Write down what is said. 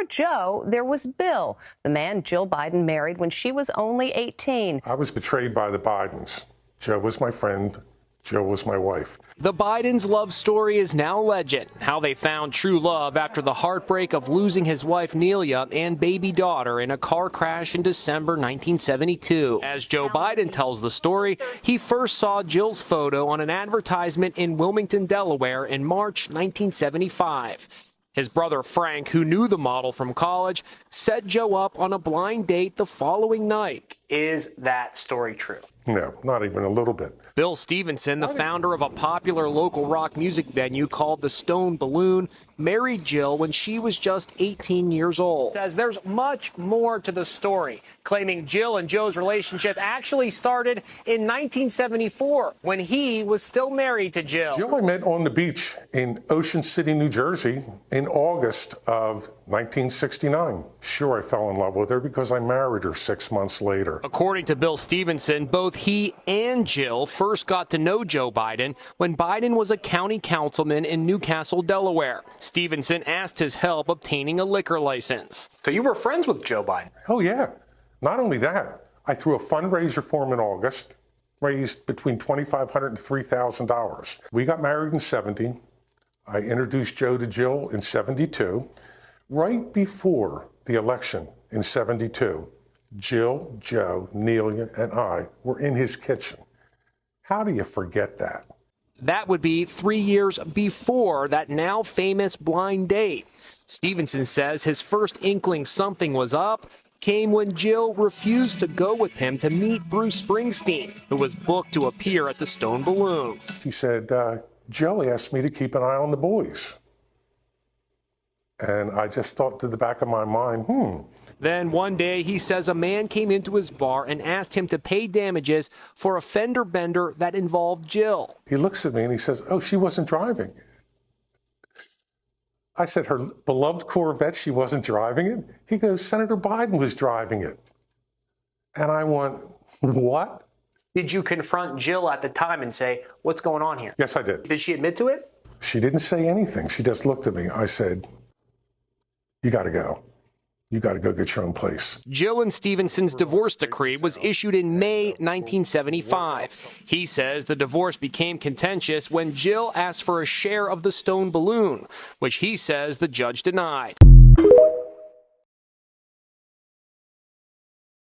before Joe, there was Bill, the man Jill Biden married when she was only 18. I was betrayed by the Bidens. Joe was my friend. Jill was my wife. The Bidens' love story is now legend. How they found true love after the heartbreak of losing his wife Nelia and baby daughter in a car crash in December 1972. As Joe Biden tells the story, he first saw Jill's photo on an advertisement in Wilmington, Delaware in March 1975. His brother Frank, who knew the model from college, set Joe up on a blind date the following night. Is that story true? No, not even a little bit. Bill Stevenson, the founder of a popular local rock music venue called the Stone Balloon, married Jill when she was just 18 years old. Says there's much more to the story, claiming Jill and Joe's relationship actually started in 1974 when he was still married to Jill. Jill I met on the beach in Ocean City, New Jersey in August of 1969. Sure, I fell in love with her because I married her 6 months later. According to Bill Stevenson, both he and Jill first got to know Joe Biden when Biden was a county councilman in Newcastle, Delaware. Stevenson asked his help obtaining a liquor license. So you were friends with Joe Biden? Oh, yeah. Not only that, I threw a fundraiser for him in August, raised between $2,500 and $3,000. We got married in 70. I introduced Joe to Jill in 72. Right before the election in 72, Jill, Joe, Nelia, and I were in his kitchen. How do you forget that? That would be 3 years before that now famous blind date. Stevenson says his first inkling something was up came when Jill refused to go with him to meet Bruce Springsteen, who was booked to appear at the Stone Balloon. He said, Joe asked me to keep an eye on the boys. And I just thought to the back of my mind, Then one day, he says a man came into his bar and asked him to pay damages for a fender bender that involved Jill. He looks at me and he says, oh, she wasn't driving. I said, her beloved Corvette, she wasn't driving it? He goes, Senator Biden was driving it. And I went, what? Did you confront Jill at the time and say, what's going on here? Yes, I did. Did she admit to it? She didn't say anything. She just looked at me. I said, you got to go. You got to go get your own place. Jill and Stevenson's divorce decree was issued in May 1975. He says the divorce became contentious when Jill asked for a share of the Stone Balloon, which he says the judge denied.